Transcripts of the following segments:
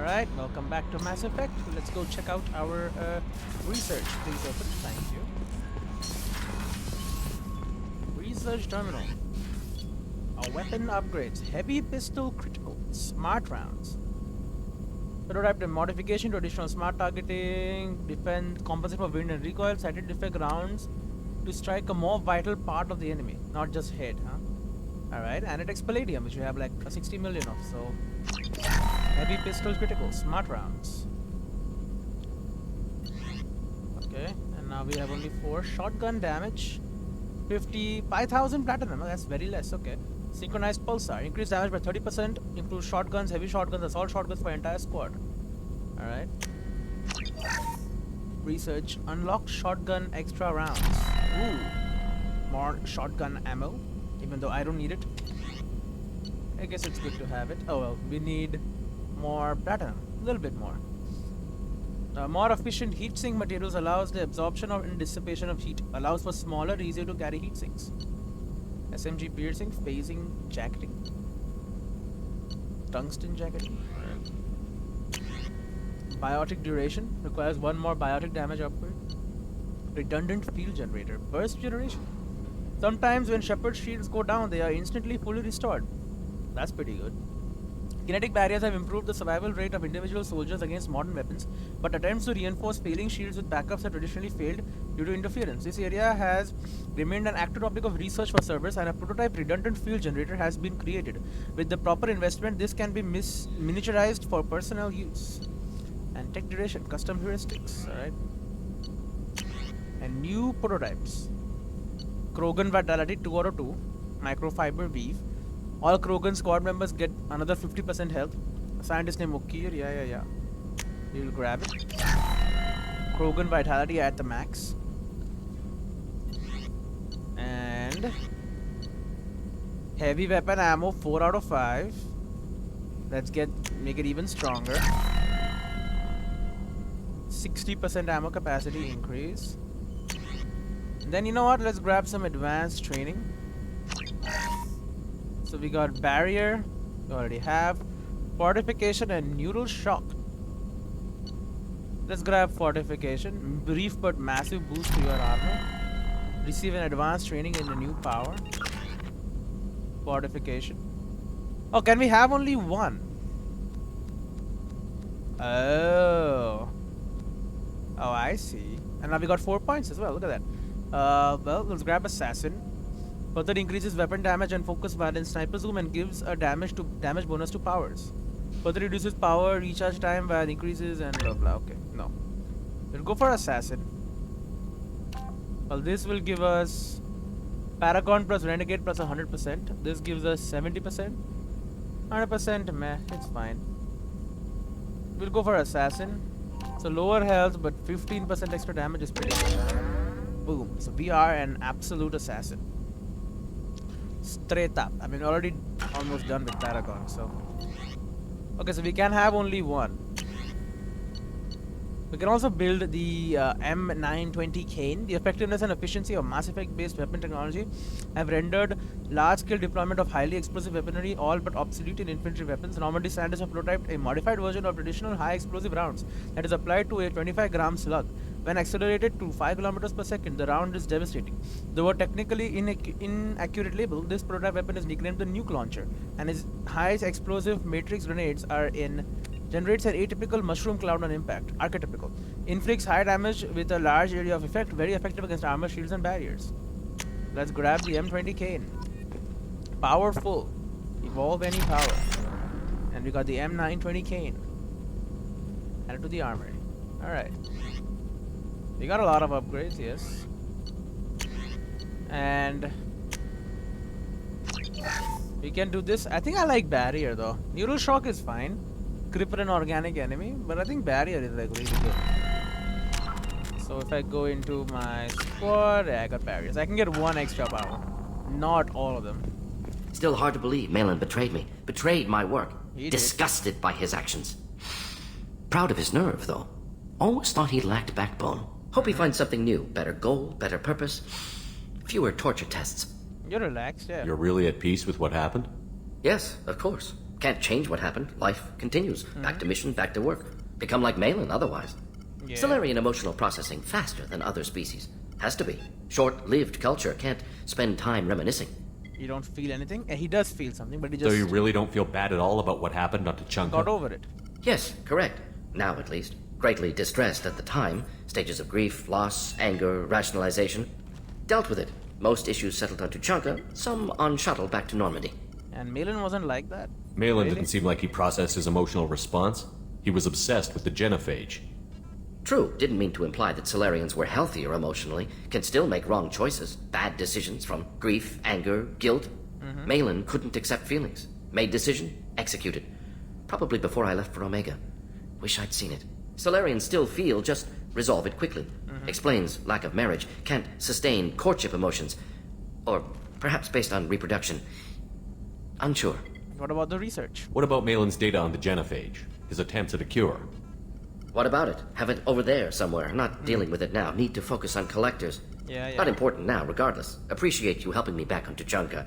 Alright, welcome back to Mass Effect. Let's go check out our research. Please open. Thank you. Research terminal. Our weapon upgrades. Heavy pistol critical. Smart rounds. Prototype modification to additional smart targeting. Defend, compensate for wind and recoil. Sighted defect rounds to strike a more vital part of the enemy. Not just head, huh? Alright, and it takes palladium, which we have like 60 million of, so... Heavy pistol critical, smart rounds. Okay, and now we have only 4. Shotgun damage. 5,000 platinum, that's very less, okay. Synchronized pulsar, increased damage by 30%, improves shotguns, heavy shotguns, assault shotguns for entire squad. Alright. Research, unlock shotgun extra rounds. Ooh, more shotgun ammo, even though I don't need it. I guess it's good to have it. Oh well, we need more platinum, a little bit more. More efficient heat sink materials allows the absorption and dissipation of heat. Allows for smaller, easier to carry heat sinks. SMG piercing, phasing, jacketing. Tungsten jacketing. Biotic duration, requires 1 more biotic damage upgrade. Redundant field generator, burst generation. Sometimes when Shepard shields go down, they are instantly fully restored. That's pretty good. Kinetic barriers have improved the survival rate of individual soldiers against modern weapons, but attempts to reinforce failing shields with backups have traditionally failed due to interference. This area has remained an active topic of research for servers, and a prototype redundant field generator has been created. With the proper investment, this can be miniaturized for personal use. And tech duration, custom heuristics, alright. And new prototypes. Krogan Vitality 2 out of 2, microfiber weave. All Krogan squad members get another 50% health. A scientist named Okir, yeah. We'll grab it. Krogan Vitality at the max. And heavy weapon ammo 4 out of 5. Let's make it even stronger. 60% ammo capacity increase. And then you know what? Let's grab some advanced training. So we got barrier, we already have fortification and neural shock. Let's grab fortification, brief but massive boost to your armor. Receive an advanced training in the new power. Fortification. Oh, can we have only one? Oh, I see. And now we got 4 points as well. Look at that. Well, let's grab assassin. Further increases weapon damage and focus balance, sniper zoom, and gives a damage bonus to powers. Further reduces power recharge time while increases and blah blah. Okay, no. We'll go for assassin. Well, this will give us Paragon plus Renegade plus 100%. This gives us 70%. 100%, meh, it's fine. We'll go for assassin. So lower health, but 15% extra damage is pretty good. Boom. So we are an absolute assassin. Straight up. I mean, already almost done with Paragon, so... Okay, so we can have only one. We can also build the M920 Cane. The effectiveness and efficiency of Mass Effect-based weapon technology have rendered large-scale deployment of highly explosive weaponry all but obsolete in infantry weapons. Normandy standards have prototyped a modified version of traditional high-explosive rounds that is applied to a 25-gram slug. When accelerated to 5 kilometers per second, the round is devastating. Though a technically inaccurate label, this prototype weapon is nicknamed the Nuke Launcher, and its high-explosive matrix grenades generates an atypical mushroom cloud on impact. Archetypical. Inflicts high damage with a large area of effect, very effective against armor, shields, and barriers. Let's grab the M20 Cane. Powerful. Evolve any power. And we got the M920 Cane. Add it to the armory. Alright. We got a lot of upgrades, yes. And we can do this. I think I like barrier though. Neural shock is fine. Cripple an organic enemy, but I think barrier is like really good. So if I go into my squad, I got barriers. I can get 1 extra power. Not all of them. Still hard to believe Malin betrayed me. Betrayed my work. He Disgusted by his actions. Proud of his nerve, though. Always thought he lacked backbone. Hope he finds something new. Better goal, better purpose. Fewer torture tests. You're relaxed, yeah. You're really at peace with what happened? Yes, of course. Can't change what happened. Life continues. Back to mission, back to work. Become like Malin otherwise. Yeah. Solarian emotional processing faster than other species. Has to be. Short-lived culture can't spend time reminiscing. You don't feel anything? He does feel something, but he So just you really don't feel bad at all about what happened on Tuchanka? got over it. Yes, correct. Now at least. Greatly distressed at the time. Stages of grief, loss, anger, rationalization. Dealt with it. Most issues settled on Tuchanka, some on shuttle back to Normandy. And Malin wasn't like that. Malin Really? didn't seem like he processed his emotional response. He was obsessed with the genophage. True, didn't mean to imply that Solarians were healthier emotionally, can still make wrong choices, bad decisions from grief, anger, guilt. Malin couldn't accept feelings. Made decision, executed. Probably before I left for Omega. Wish I'd seen it. Solarians still feel, just resolve it quickly. Explains lack of marriage, can't sustain courtship emotions. Or perhaps based on reproduction. Unsure. What about the research? What about Malin's data on the genophage? His attempts at a cure? What about it? Have it over there somewhere. Not dealing with it now. Need to focus on collectors. Yeah. Not important now, regardless. Appreciate you helping me back on Tuchanka.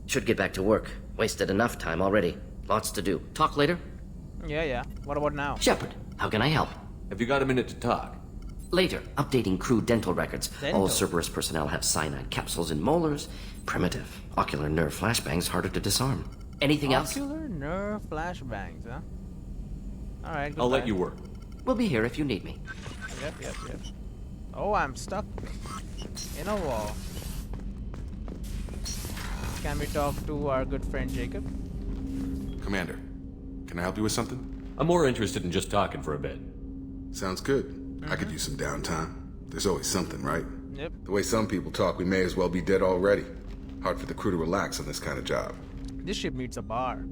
Should get back to work. Wasted enough time already. Lots to do. Talk later? Yeah. What about now? Shepard, how can I help? Have you got a minute to talk? Later, updating crew dental records. Dental? All Cerberus personnel have cyanide capsules in molars. Primitive. Ocular nerve flashbangs harder to disarm. Anything else? Ocular nerve flashbangs, huh? Alright, I'll let you work. We'll be here if you need me. Yep. Oh, I'm stuck in a wall. Can we talk to our good friend Jacob? Commander, can I help you with something? I'm more interested in just talking for a bit. Sounds good. I could use some downtime. There's always something, right? Yep. The way some people talk, we may as well be dead already. Hard for the crew to relax on this kind of job. This ship needs a bar.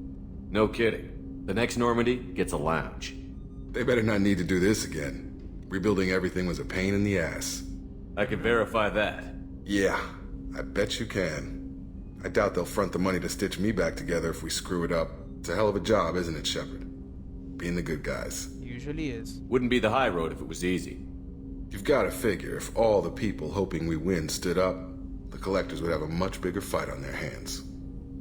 No kidding. The next Normandy gets a lounge. They better not need to do this again. Rebuilding everything was a pain in the ass. I can verify that. Yeah, I bet you can. I doubt they'll front the money to stitch me back together if we screw it up. It's a hell of a job, isn't it, Shepard? Being the good guys. Usually is. Wouldn't be the high road if it was easy. You've got to figure if all the people hoping we win stood up, the collectors would have a much bigger fight on their hands.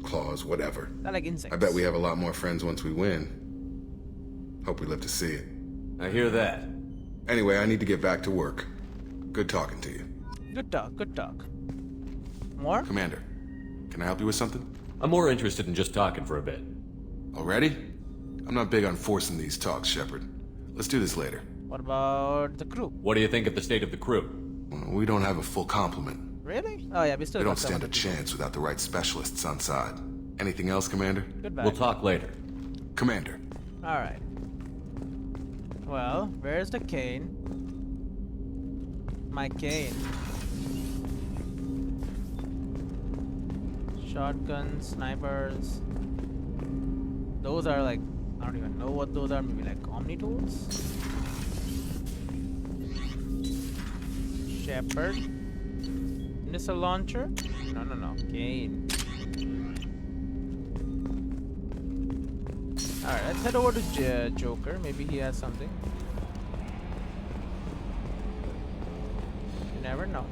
Claws, whatever. They're like insects. I bet we have a lot more friends once we win. Hope we live to see it. I hear that. Anyway, I need to get back to work. Good talking to you. Good talk. More? Commander, can I help you with something? I'm more interested in just talking for a bit. Already? I'm not big on forcing these talks, Shepard. Let's do this later. What about the crew? What do you think of the state of the crew? We don't have a full complement. Really? Oh yeah, we still We got don't some stand a other people. chance without the right specialists on side. Anything else, Commander? Goodbye. We'll talk later. Commander. Alright. Well, where's the cane? My cane. Shotguns, snipers. Those are like, I don't even know what those are. Maybe like Omni tools? Shepard. Missile launcher? No. Cane. Alright, let's head over to Joker. Maybe he has something. You never know.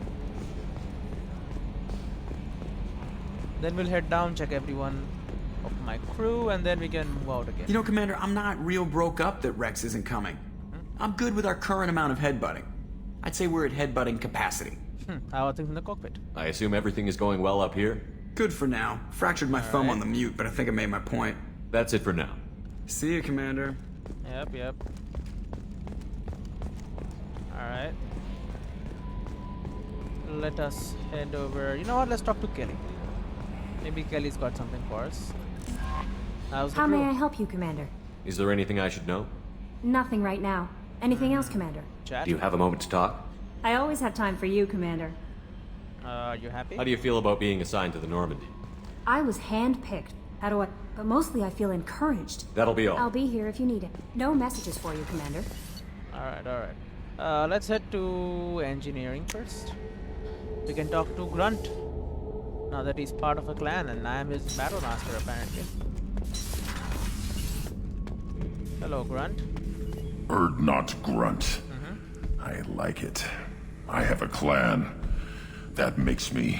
Then we'll head down, check everyone of my crew, and then we can move out again. You know, Commander, I'm not real broke up that Rex isn't coming. I'm good with our current amount of headbutting. I'd say we're at headbutting capacity. How are things in the cockpit? I assume everything is going well up here? Good for now. Fractured my thumb on the mute, but I think I made my point. That's it for now. See you, Commander. Yep. Alright. Let us head over. You know what? Let's talk to Kelly. Maybe Kelly's got something for us. How's the How may crew? I help you, Commander? Is there anything I should know? Nothing right now. Anything else, Commander? Chat? Do you have a moment to talk? I always have time for you, Commander. You happy? How do you feel about being assigned to the Normandy? I was handpicked. How do I... But mostly I feel encouraged. That'll be all. I'll be here if you need it. No messages for you, Commander. Alright. Let's head to engineering first. We can talk to Grunt. Now that he's part of a clan and I am his battle master apparently. Hello, Grunt. Bird not grunt. I like it. I have a clan. That makes me...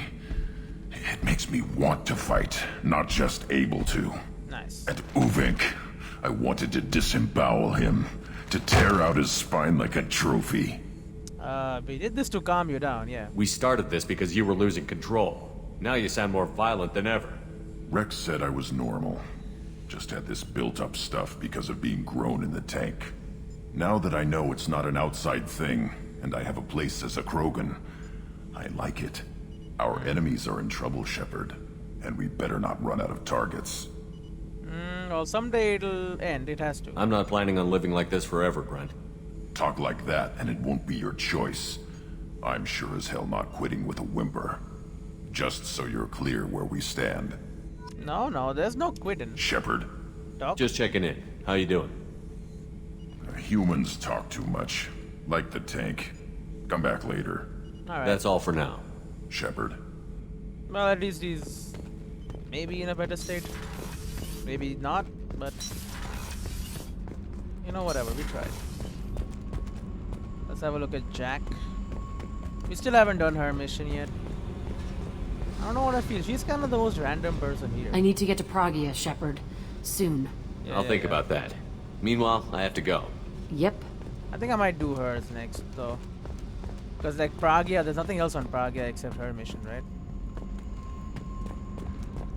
It makes me want to fight, not just able to. Nice. Nice. And Uvink, I wanted to disembowel him, to tear out his spine like a trophy. We did this to calm you down, yeah. We started this because you were losing control. Now you sound more violent than ever. Rex said I was normal. Just had this built-up stuff because of being grown in the tank. Now that I know it's not an outside thing, and I have a place as a Krogan, I like it. Our enemies are in trouble, Shepard, and we better not run out of targets. Well, someday it'll end. It has to. I'm not planning on living like this forever, Grunt. Talk like that, and it won't be your choice. I'm sure as hell not quitting with a whimper. Just so you're clear where we stand. No, there's no quitting. Shepard, Doc? Just checking in. How you doing? humans talk too much. Like the tank. Come back later. Alright. That's all for now. Shepard. Well, at least he's maybe in a better state. Maybe not, but you know, whatever, we tried. Let's have a look at Jack. We still haven't done her mission yet. I don't know what I feel. She's kind of the most random person here. I need to get to Pragia, Shepard. Soon. I'll think about that. Meanwhile, I have to go. Yep. I think I might do hers next, though. Because, like, Pragia, there's nothing else on Pragia except her mission, right?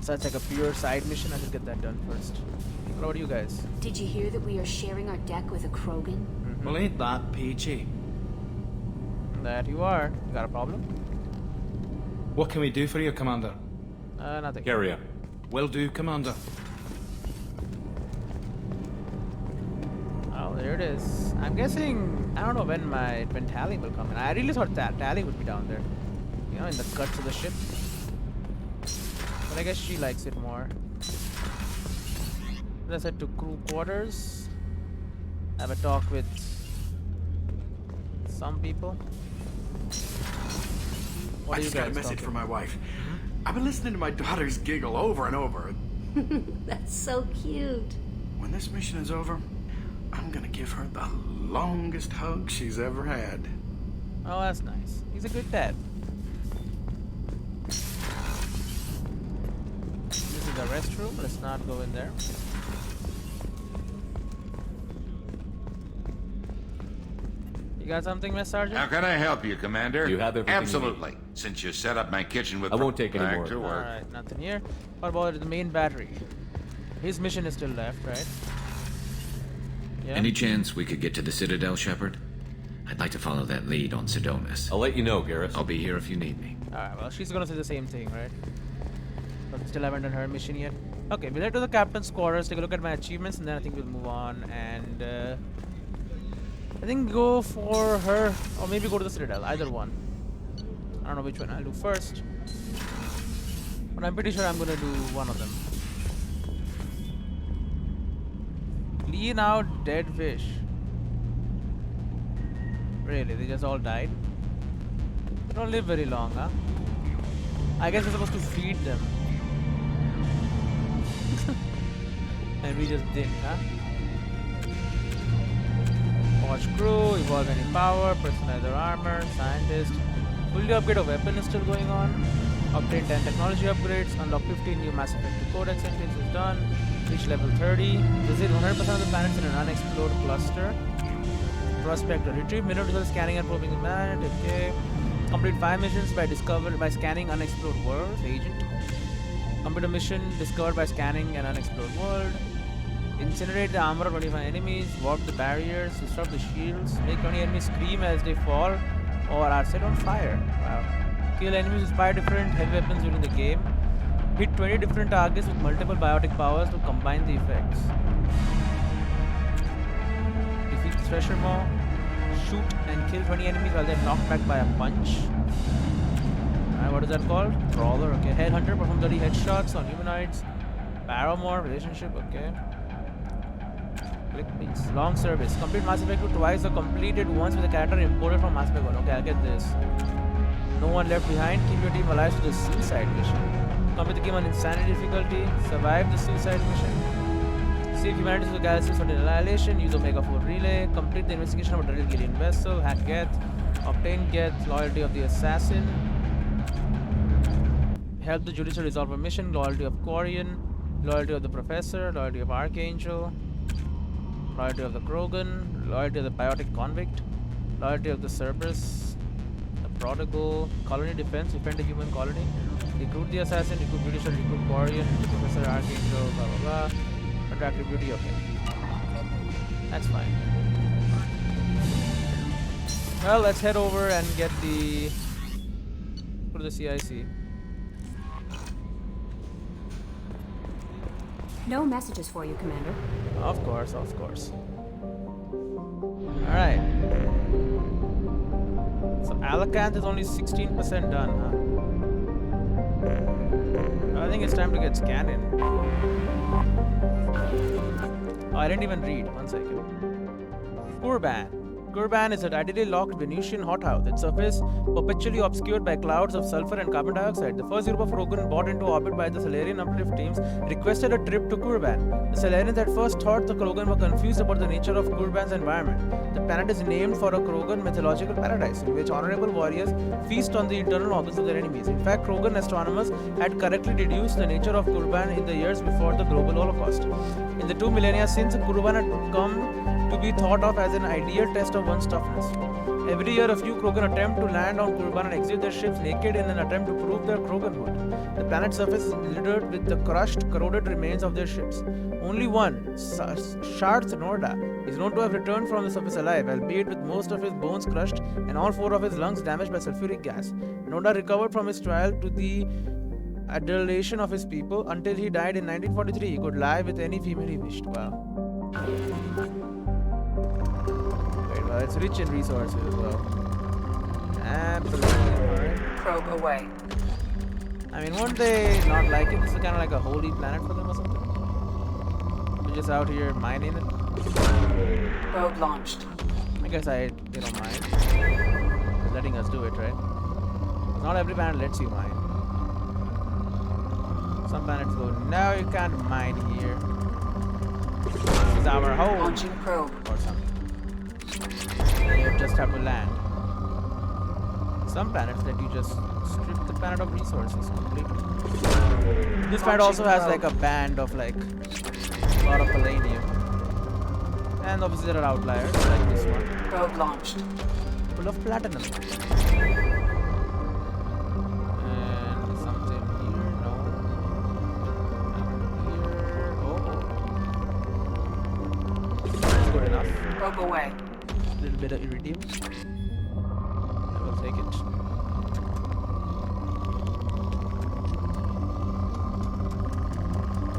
So it's like a pure side mission. I should get that done first. What about you guys? Did you hear that we are sharing our deck with a Krogan? Well, ain't that peachy? That you are. You got a problem? What can we do for you, Commander? Nothing. Carry on. Will do, Commander. Oh, there it is. I'm guessing, I don't know when Tally will come in. I really thought that Tally would be down there. You know, in the guts of the ship. But I guess she likes it more. Let's head to crew quarters. Have a talk with some people. What I are you just got a guys message talking? from my wife. I've been listening to my daughters giggle over and over. That's so cute. When this mission is over, I'm gonna give her the longest hug she's ever had. Oh, that's nice. He's a good dad. This is the restroom. Let's not go in there. You got something, Miss Sergeant? How can I help you, Commander? You have everything you Absolutely. Since you set up my kitchen with... I won't take any Back more. to work. Alright, nothing here. What about the main battery? His mission is still left, right? Yeah? Any chance we could get to the Citadel, Shepard? I'd like to follow that lead on Sidonis. I'll let you know, Garrus. I'll be here if you need me. Alright, well, she's gonna say the same thing, right? But we still haven't done her mission yet. Okay, we'll head to the captain's quarters, take a look at my achievements, and then I think we'll move on and I think go for her, or maybe go to the Citadel, either one. I don't know which one I'll do first. But I'm pretty sure I'm gonna do one of them. Clean out dead fish. Really, they just all died? They don't live very long, huh? I guess we're supposed to feed them. And we just didn't, huh? Watch crew, evolve any power, personalize their armor, scientist. Fully upgrade of weapon is still going on. Obtain 10 technology upgrades, unlock 15 new Mass Effect 2 Codex entries is done. Reach level 30. Visit 100% of the planets in an unexplored cluster. Prospector. Retrieve mineral results scanning and probing the planet. Okay. Complete 5 missions by scanning unexplored worlds. Agent. Complete a mission discovered by scanning an unexplored world. Incinerate the armor of 25 enemies. Warp the barriers. Disrupt the shields. Make 20 enemies scream as they fall or are set on fire. Wow. Kill enemies with 5 different heavy weapons during the game. Hit 20 different targets with multiple biotic powers to combine the effects. Defeat the Thresher Maw. Shoot and kill 20 enemies while they're knocked back by a punch. What is that called? Brawler, okay. Headhunter, perform 30 headshots on humanoids. Paramore, relationship, okay. Click please. Long service. Complete Mass Effect 2 twice or completed once with a character imported from Mass Effect 1. Okay, I'll get this. No one left behind. Keep your team alive to the suicide mission. Complete the game on insanity difficulty. Survive the suicide mission. Save humanity to the galaxy for annihilation. Use Omega 4 relay. Complete the investigation of a dreaded alien vessel. Hack Geth. Obtain Geth. Loyalty of the assassin. Help the Judicial resolve a mission. Loyalty of Quarian. Loyalty of the Professor, loyalty of Archangel, loyalty of the Krogan, loyalty of the Biotic Convict, loyalty of the Cerberus, the Prodigal, Colony Defense, defend the human colony, recruit the Assassin, recruit British, recruit Quarian, Professor Archangel, blah blah blah, attractive beauty, okay. That's fine. Well, let's head over and get the... go to the CIC. No messages for you, Commander. Of course, of course. Alright. So Alacanth is only 16% done, huh? I think it's time to get scanned in. Oh, I didn't even read. One second. Kurban. Kurban is a tidally locked Venusian hothouse. Its surface perpetually obscured by clouds of sulfur and carbon dioxide. The first group of Krogan brought into orbit by the Salarian uplift teams requested a trip to Kurban. The Salarians at first thought the Krogan were confused about the nature of Kurban's environment. The planet is named for a Krogan mythological paradise in which honorable warriors feast on the internal organs of their enemies. In fact, Krogan astronomers had correctly deduced the nature of Kurban in the years before the global holocaust. In the 2 millennia since, Kurban had come to be thought of as an ideal test of one's toughness. Every year, a few Krogan attempt to land on Kurban and exit their ships naked in an attempt to prove their Kroganhood. The planet's surface is littered with the crushed, corroded remains of their ships. Only one, Sharth Norda, is known to have returned from the surface alive, albeit with most of his bones crushed and all 4 of his lungs damaged by sulfuric gas. Norda recovered from his trial to the adulation of his people. Until he died in 1943, he could lie with any female he wished. Wow. Well, it's rich in resources as well. Absolutely. Alright. Probe away. I mean, won't they not like it? This is kind of like a holy planet for them or something? We're just out here mining it. Probe launched. I guess they don't mind. They're letting us do it, right? Because not every planet lets you mine. Some planets go, no, you can't mine here. This is our home. Launching probe. Or something. And you just have to land. Some planets let you just strip the planet of resources completely. This planet also has like a band of like a lot of palladium. And obviously there are outliers like this one. Probe launched. Full of platinum. And something here, no. Here, oh. That's good enough. Probe away. A little bit of iridium. I will take it.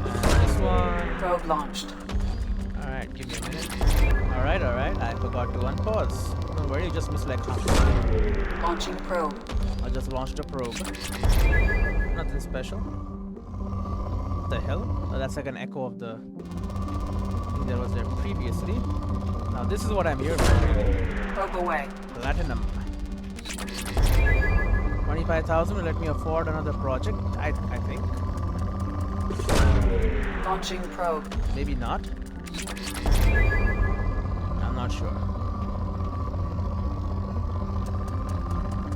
And this one. Probe launched. Alright, give me a minute. Alright, I forgot to unpause. Don't worry, you just missed like half. Launching probe. I just launched a probe. Nothing special. What the hell? Oh, that's like an echo of the thing that was there previously. Now this is what I'm here for, really. Probe away. Platinum. 25,000 will let me afford another project, I think. Launching probe. Maybe not. I'm not sure.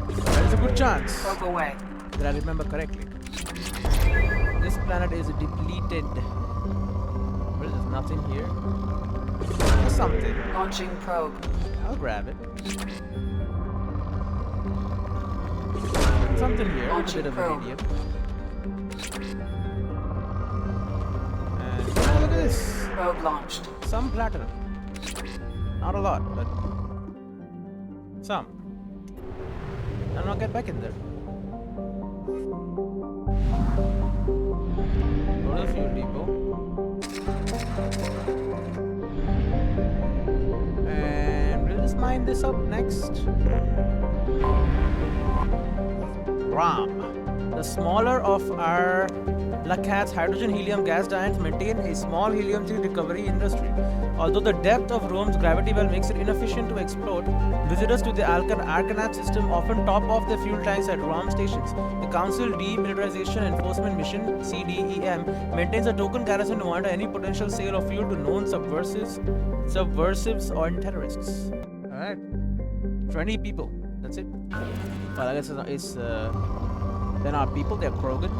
There's a good chance Probe away. that I remember correctly. This planet is depleted. Well, there's nothing here. There's something. Launching probe. I'll grab it. Something here. Launching A bit of probe. iridium. And oh, look at this. Probe launched. Some platinum. Not a lot, but some. And I'll get back in there. Go to the fuel depot. And we'll just mine this up next. Ram. The smaller of our Lakat's hydrogen-helium gas giants maintain a small helium-3 recovery industry. Although the depth of Rome's gravity well makes it inefficient to explode, visitors to the Arcanat system often top off their fuel tanks at Ram stations. The Council Demilitarization Enforcement Mission (CDEM) maintains a token garrison to monitor any potential sale of fuel to known subversives or terrorists. All right, 20 people. That's it. Well, I guess they're not people. They're Krogan.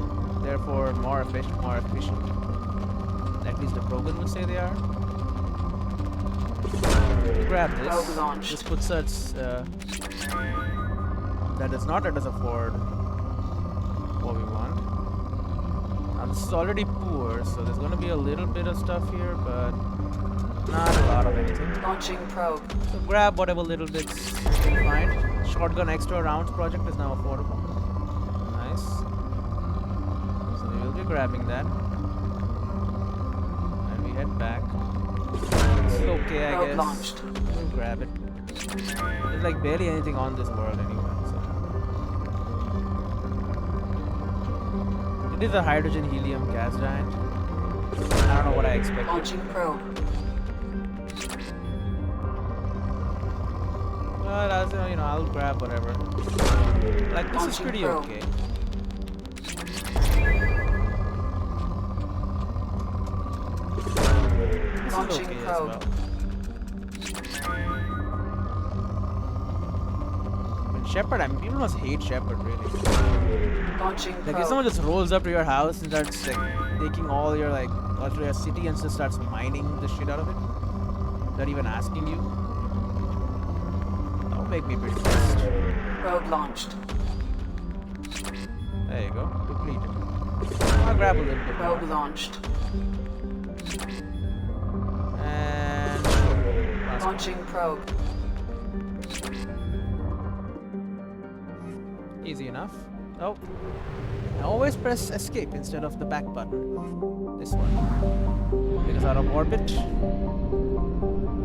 Therefore, more efficient. At least the Krogan would say they are. Grab this. Probe launched. This puts us. That does not let us afford what we want. Now this is already poor, so there's going to be a little bit of stuff here, but not a lot of anything. Launching probe. So grab whatever little bits you can find. Shotgun extra rounds project is now affordable. Nice. So we will be grabbing that. And we head back. It's okay, I Probe guess. launched. We'll grab it. There's like barely anything on this world anyway. So. It is a hydrogen helium gas giant. I don't know what I expected. Launching probe. But as you know, I'll grab whatever. Like this is Launching pretty probe. okay. This Launching is okay probe. as well. But Shepard, I mean, people must hate Shepard really. Launching Like if probe. someone just rolls up to your house and starts like taking all your like all to your city and just starts mining the shit out of it, without even asking you, that would make me pretty pissed. Probe launched. There you go, depleted. I'll grab a little bit more. Probe launched. And sure, last one. Launching probe. Easy enough. Oh, I always press escape instead of the back button. This one. It is out of orbit.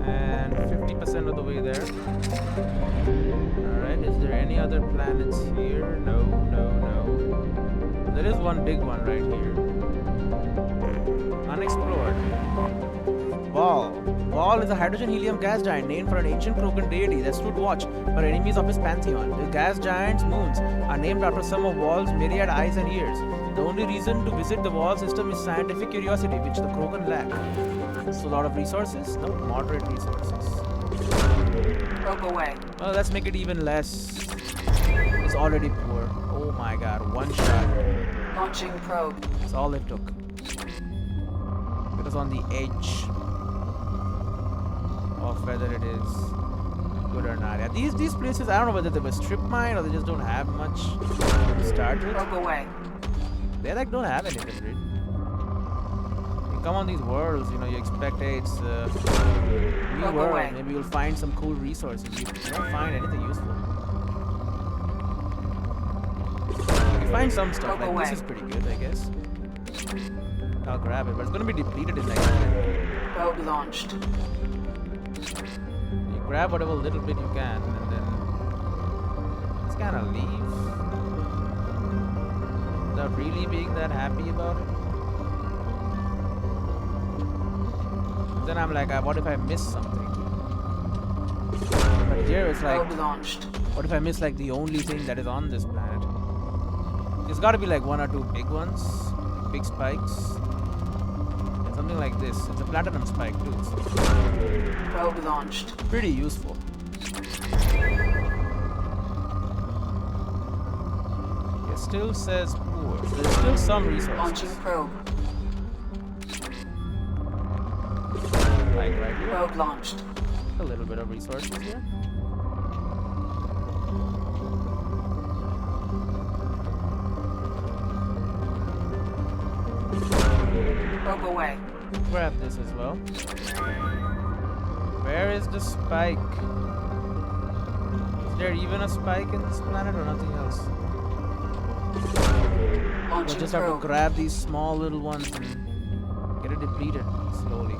And 50% of the way there. Alright, is there any other planets here? No, no, no. There is one big one right here. Unexplored. Val. Val is a hydrogen helium gas giant named for an ancient Krogan deity that stood watch for enemies of his pantheon. The gas giant's moons are named after some of Val's myriad eyes and ears. The only reason to visit the Val system is scientific curiosity, which the Krogan lack. So a lot of resources? No, moderate resources. Probe away. Well, let's make it even less. It's already poor. Oh my god, one shot. Launching probe. That's all it took. It was on the edge of whether it is good or not. Yeah, these places, I don't know whether they were strip mine or they just don't have much to start with. Probe away. They like don't have anything, really. You come on these worlds, you know, you expect, hey, it's a new Probe world. away. Maybe you'll find some cool resources. You don't find anything useful. You find some stuff, Probe like this away. is pretty good, I guess. I'll grab it, but it's gonna be depleted in like a minute. Probe launched. You grab whatever little bit you can, and then just kind of leave without really being that happy about it. Then I'm like, what if I miss something? But here it's like, Probe launched. what if I miss like the only thing that is on this planet? There's got to be like one or two big ones, big spikes. And something like this. It's a platinum spike too. So Probe launched. pretty useful. It still says poor. So there's still some resources. Launching probe. Like right here. Probe launched. A little bit of resources here. Probe away. Grab this as well. Where is the spike? Is there even a spike in this planet or nothing else? We'll Launching just have to probe. grab these small little ones and get it depleted slowly.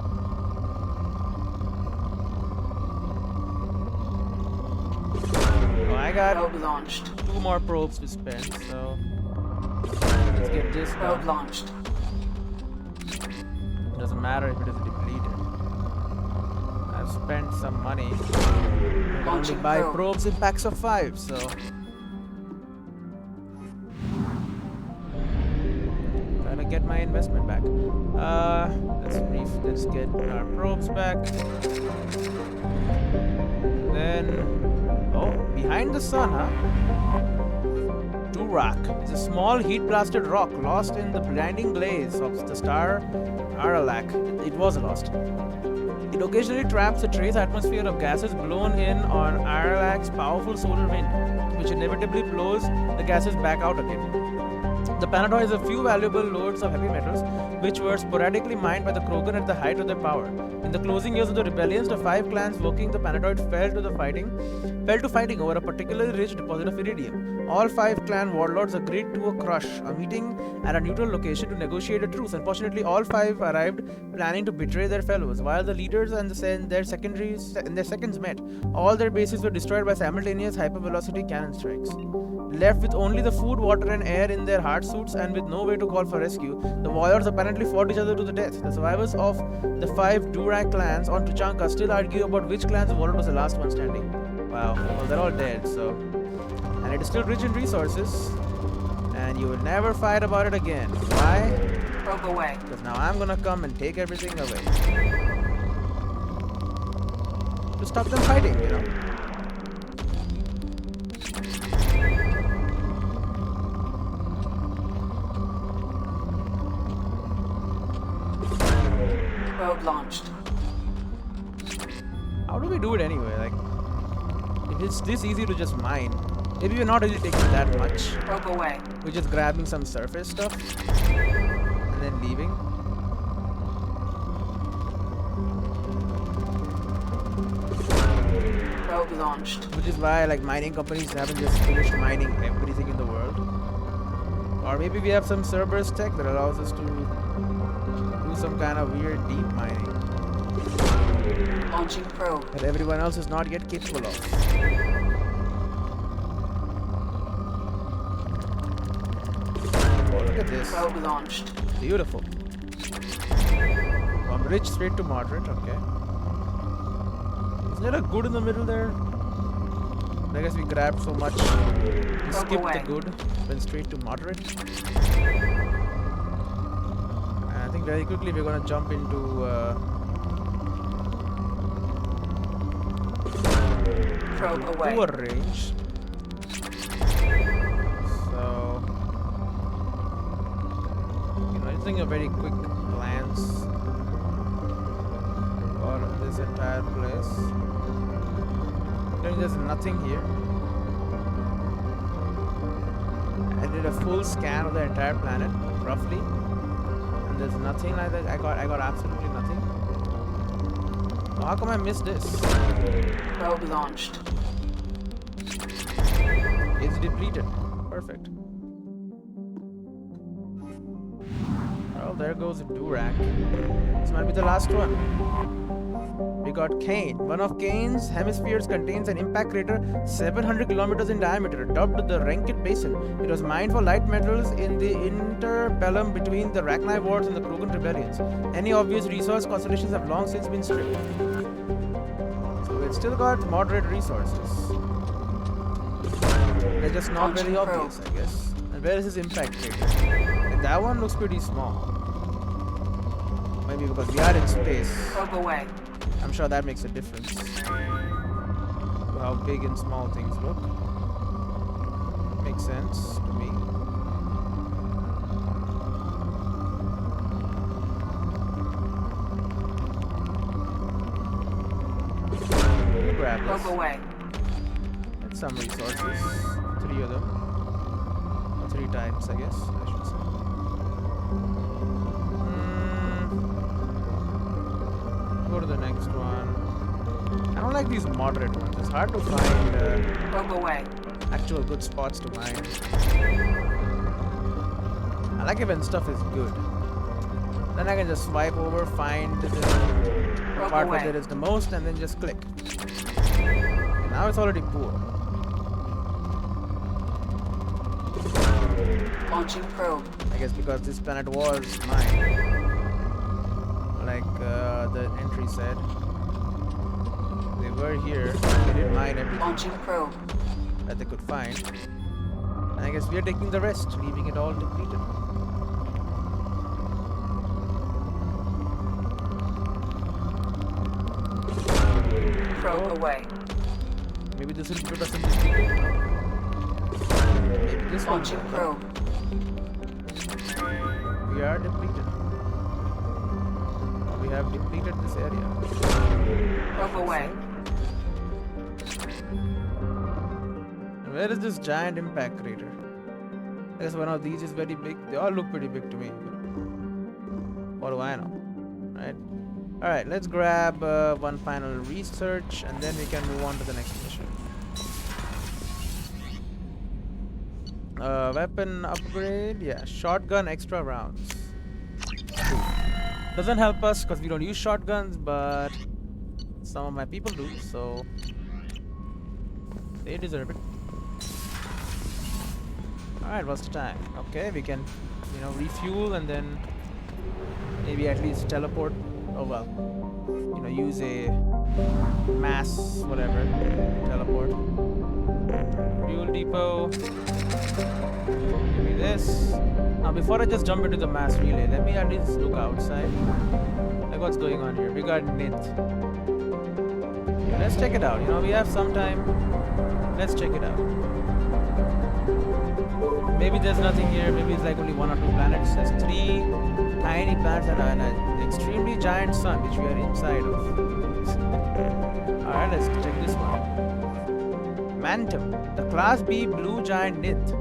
Oh, I got Probe launched. 2 more probes to spend, so let's get this Probe done. launched. Doesn't matter if it is depleted. I've spent some money. I can only Launching buy probe. probes in packs of 5, so gotta get my investment back. Let's get our probes back. Then, oh, behind the sun, huh? 2 Durak is a small heat-blasted rock lost in the blinding blaze of the star Aralak. It was lost. It occasionally traps a trace atmosphere of gases blown in on Aralak's powerful solar wind, which inevitably blows the gases back out again. The planet has a few valuable lodes of heavy metals, which were sporadically mined by the Krogan at the height of their power. In the closing years of the rebellions, the 5 clans working the planetoid fell to fighting over a particularly rich deposit of iridium. All 5 clan warlords agreed to a meeting at a neutral location to negotiate a truce. Unfortunately, all 5 arrived planning to betray their fellows. While the leaders and their seconds met, all their bases were destroyed by simultaneous hypervelocity cannon strikes. Left with only the food, water, and air in their hard suits and with no way to call for rescue, the warriors apparently fought each other to the death. The survivors of the 5 Durak clans on Tuchanka still argue about which clan's warlord was the last one standing. Wow, well, they're all dead, so. And it is still rich in resources, and you will never fight about it again. Why? Probe away. Because now I'm gonna come and take everything away. To stop them fighting, you know. Probe launched. How do we do it anyway? Like, if it's this easy to just mine, maybe we're not really taking that much. Probe away. We're just grabbing some surface stuff and then leaving. Probe launched. Which is why like mining companies haven't just finished mining everything in the world. Or maybe we have some Cerberus tech that allows us to do some kind of weird deep mining Launching probe. that everyone else is not yet capable of. Oh, look at this. Probe launched. Beautiful. From rich straight to moderate, okay. Isn't there a good in the middle there? I guess we grabbed so much. We skipped the good, went straight to moderate. And I think very quickly we're gonna jump into Probe away. poor range. So using a very quick glance for this entire place. There's nothing here. I did a full scan of the entire planet, roughly, and there's nothing like that. I got absolutely nothing. So how come I missed this? Probe launched. It's depleted. Perfect. Well, there goes Durak. This might be the last one. We got Kane. One of Kane's hemispheres contains an impact crater 700 kilometers in diameter, dubbed the Renkit Basin. It was mined for light metals in the interbellum between the Rachni Wars and the Krogan rebellions. Any obvious resource constellations have long since been stripped. So it's still got moderate resources. They're just not very obvious, I guess. And where is his impact crater? And that one looks pretty small. Maybe because we are in space. Probe away. I'm sure that makes a difference to how big and small things look. Makes sense to me. Grab this. Probe away. That's some resources. 3 of them. Or 3 times, I guess. I should say. Go to the next one. I don't like these moderate ones. It's hard to find Probe away. actual good spots to mine. I like it when stuff is good. Then I can just swipe over, find the part where there is the most, and then just click. And now it's already poor. Launching probe. I guess because this planet was mine. Like the entry said. They were here. They didn't mine everything Launching probe. that they could find. And I guess we are taking the rest, leaving it all depleted. Probe away. Maybe this will put us in depleted. Maybe this one. Launching probe. We are depleted. We have depleted this area. Probe away. And where is this giant impact crater? I guess one of these is very big. They all look pretty big to me. What do I know? Right? Alright, let's grab one final research and then we can move on to the next mission. Weapon upgrade. Yeah, shotgun extra rounds. Doesn't help us because we don't use shotguns, but some of my people do, so they deserve it. Alright, what's the time? Okay, we can, refuel and then maybe at least teleport. Oh well. Use a mass, whatever, teleport. Fuel depot. Give me this. Now, before I just jump into the mass relay, let me at least look outside. Like, what's going on here? We got NIT. Okay, let's check it out. We have some time. Let's check it out. Maybe there's nothing here. Maybe it's like only 1 or 2 planets. There's 3 tiny planets and an extremely giant sun, which we are inside of. Alright, let's check this one. Mantum, the Class B blue giant NIT,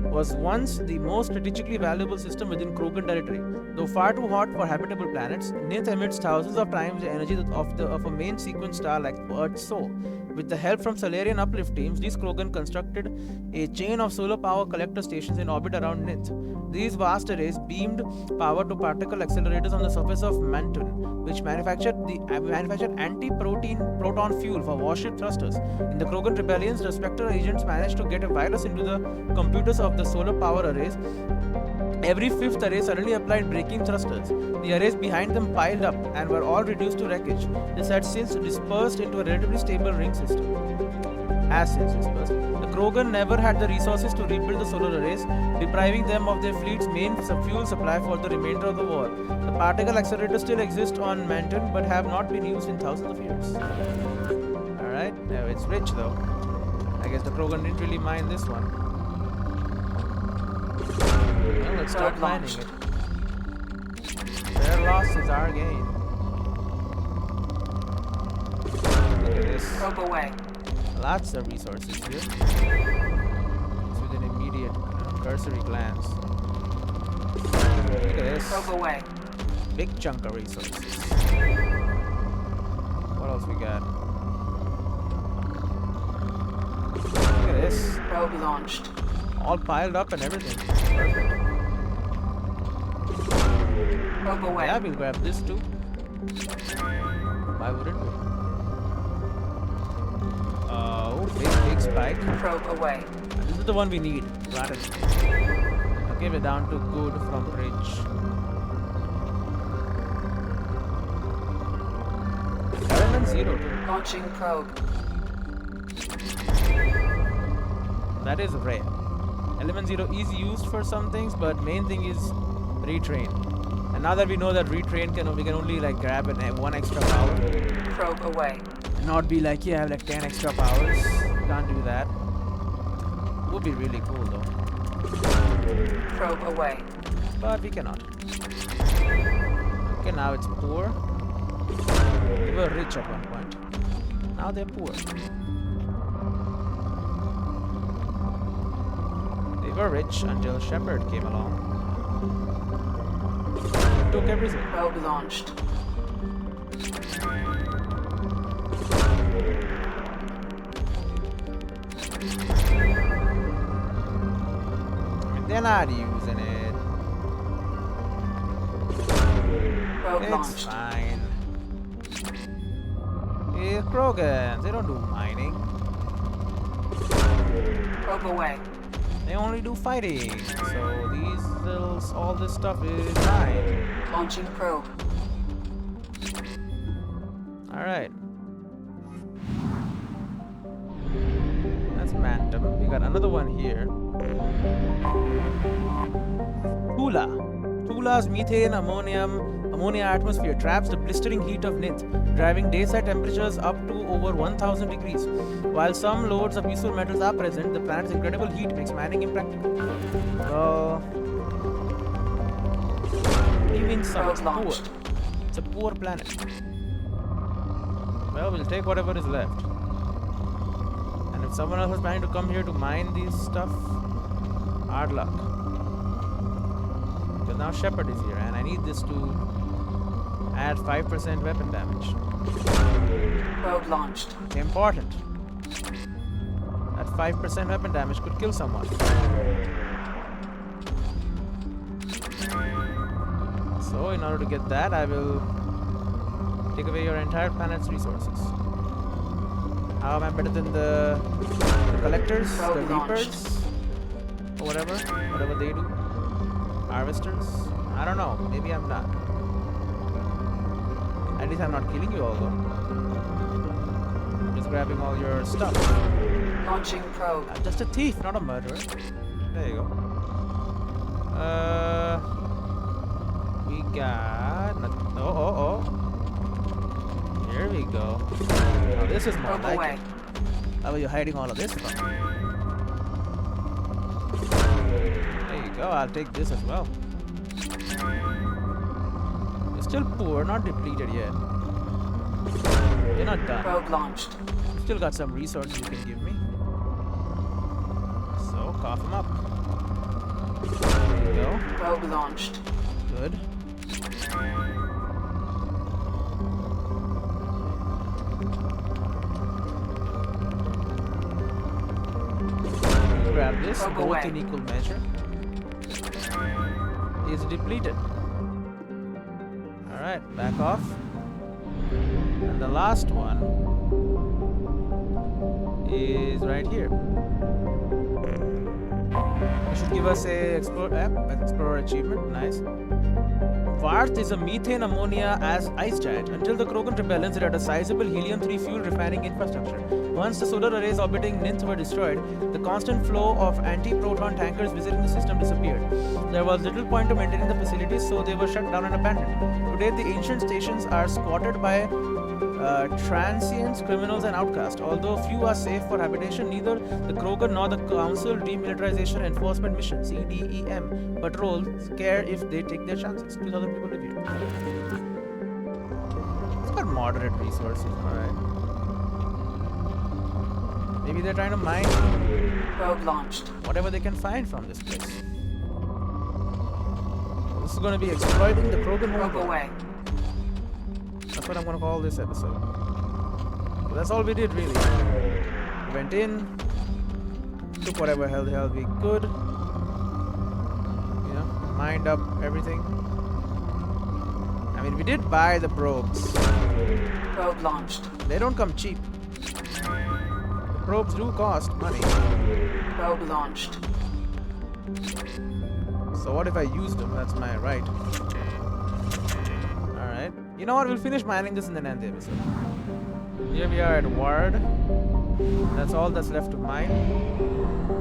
was once the most strategically valuable system within Krogan territory. Though far too hot for habitable planets, NIT emits thousands of times the energy of a main sequence star like Earth's Sol. With the help from Solarian uplift teams, these Krogan constructed a chain of solar power collector stations in orbit around NIT. These vast arrays beamed power to particle accelerators on the surface of Manton, which manufactured anti-proton fuel for warship thrusters. In the Krogan rebellions, the Spectre agents managed to get a virus into the computers of the solar power arrays. Every 5th array suddenly applied braking thrusters. The arrays behind them piled up and were all reduced to wreckage. This had since dispersed into a relatively stable ring system. The Krogan never had the resources to rebuild the solar arrays, depriving them of their fleet's main fuel supply for the remainder of the war. The particle accelerators still exist on Manton, but have not been used in thousands of years. Alright, now it's rich though. I guess the Krogan didn't really mind this one. Well, let's start mining it. Their loss is our gain. Look at this. Probe away. Lots of resources here. It's within immediate cursory glance. Look at this. Probe away. Big chunk of resources. What else we got? Look at this. Probe launched. All piled up and everything. Perfect. Probe away. Yeah, we'll grab this too. Why wouldn't we? Oh, big spike. Probe away. This is the one we need. Right. Okay, we're down to good from bridge. Element 0 too. Launching probe. That is rare. Element 0 is used for some things, but main thing is retrain. And now that we know that retrain we can only like grab one extra power. Probe away. And not be like, yeah, I have like 10 extra powers. Can't do that. Would be really cool though. Probe away. But we cannot. Okay, now it's poor. They were rich at one point. Now they're poor. They were rich until Shepard came along. Took everything. Probe launched. They're not using it. Probe It's launched. fine. It's Krogan. They don't do mining. Probe away. They only do fighting. So all this stuff is mine. Launching probe. Alright. That's Mantum. We got another one here. Hula. Tula's methane ammonia atmosphere traps the blistering heat of Nith, driving dayside temperatures up to over 1000 degrees. While some loads of useful metals are present, the planet's incredible heat makes mining impractical. Even some, it's poor. It's a poor planet. Well, we'll take whatever is left. And if someone else is planning to come here to mine these stuff, hard luck. Because now Shepard is here, and I need this to add 5% weapon damage. Probe launched. Important. That 5% weapon damage could kill someone. So, in order to get that, I will take away your entire planet's resources. How am I better than the collectors, the reapers, or whatever they do? Harvesters? I don't know. Maybe I'm not. At least I'm not killing you all though. I'm just grabbing all your stuff. Launching probe. I'm just a thief, not a murderer. There you go. We got... Oh. Here we go. Oh, this is more like it. How are you hiding all of this from? There you go, I'll take this as well. You're still poor, not depleted yet. You're not done. Probe launched. Still got some resources you can give me. So, cough them up. There you go. Probe launched. Good. Grab this, both in equal measure. Is depleted. Alright, back off. And the last one is right here. It should give us a explorer achievement. Nice. Varth is a methane ammonia as ice giant. Until the Krogan rebellions, it had a sizable helium-3 fuel refining infrastructure. Once the solar arrays orbiting Ninth were destroyed, the constant flow of anti-proton tankers visiting the system disappeared. There was little point to maintaining the facilities, so they were shut down and abandoned. Today, the ancient stations are squatted by transients, criminals, and outcasts. Although few are safe for habitation, neither the Krogan nor the Council Demilitarization Enforcement Mission (CDEM) patrols care if they take their chances. 2,000 people live here. It's got moderate resources, alright. Maybe they're trying to mine Probe launched. whatever they can find from this place. This is going to be exploiting the Krogan Probe homeworld. away. That's what I'm gonna call this episode. So that's all we did really. We went in, took whatever the hell we could, you know, mined up everything. I mean, we did buy the probes. Probe launched. They don't come cheap. The probes do cost money. Probe launched. So what if I used them? That's my right. Alright. You know what? We'll finish mining this and then end the episode. Here we are at Ward. That's all that's left to mine.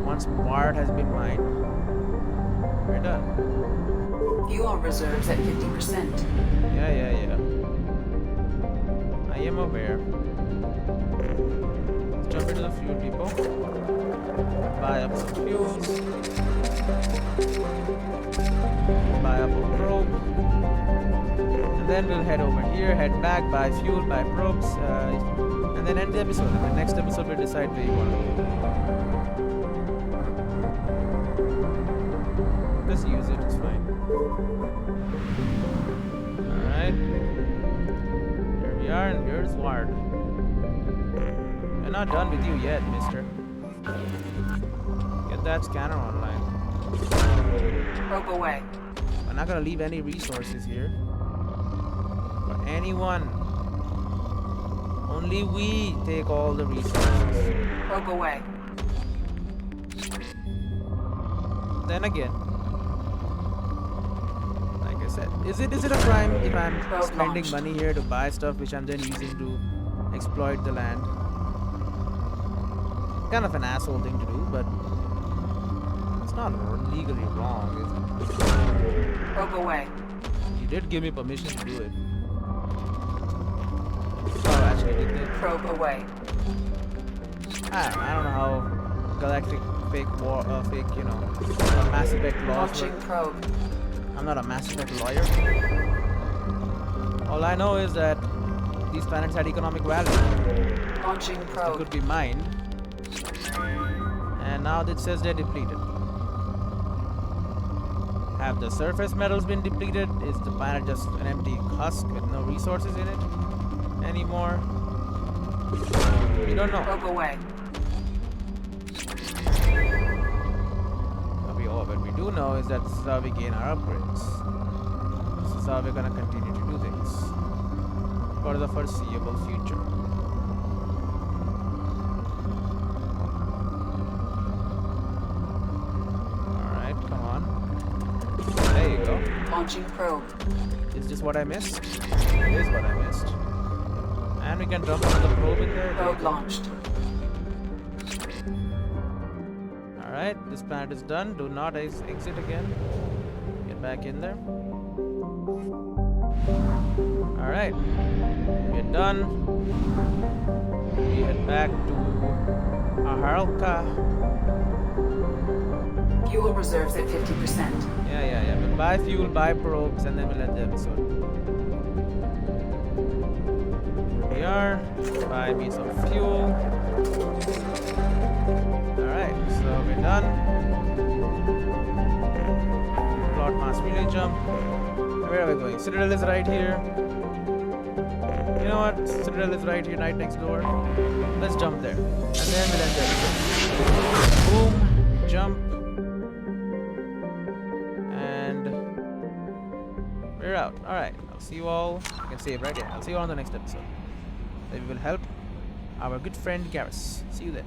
Once Ward has been mined, we're done. Fuel reserves at 50%. Yeah. I am aware. Let's jump into the fuel depot. Buy up some fuels. Buy up a probe. And then we'll head over here, head back, buy fuel, buy probes, and then end the episode. And the next episode we'll decide where you want to go. Just use it, it's fine. Alright. Here we are, and here's Ward. We're not done with you yet, mister. Get that scanner online. Probe away. We're not gonna leave any resources here. For anyone. Only we take all the resources. Probe away. Then again, like I said, is it a crime if I'm spending money here to buy stuff which I'm then using to exploit the land? Kind of an asshole thing to do, but It's not legally wrong, is it? Probe away. You did give me permission to do it. Oh, actually, did they? Probe away. I don't know how galactic fake war, you know, Mass Effect laws Launching work. probe. I'm not a Mass Effect lawyer. All I know is that these planets had economic value. Launching They probe. could be mined. And now it says they're depleted. Have the surface metals been depleted? Is the planet just an empty husk with no resources in it anymore? We don't know. Probe away. What we do know is that this is how we gain our upgrades. This is how we're gonna continue to do things for the foreseeable future. Alright, come on. There you go. Launching probe. Is this what I missed? It is what I missed. And we can dump another probe in there. Probe launched. Alright, this planet is done. Do not exit again. Get back in there. Alright. We're done. We head back to Aharalka. Fuel reserves at 50%. Yeah. We'll buy fuel, buy probes, and then we'll end the episode. Here we are. Buy me some fuel. Alright, so we're done. Plot mass relay jump. Where are we going? Citadel is right here. You know what? Citadel is right here, right next door. Let's jump there. And then we'll end there. Boom. Jump. And we're out. Alright, I'll see you all. I can save right here. I'll see you all on the next episode. Then we will help our good friend Garrus. See you then.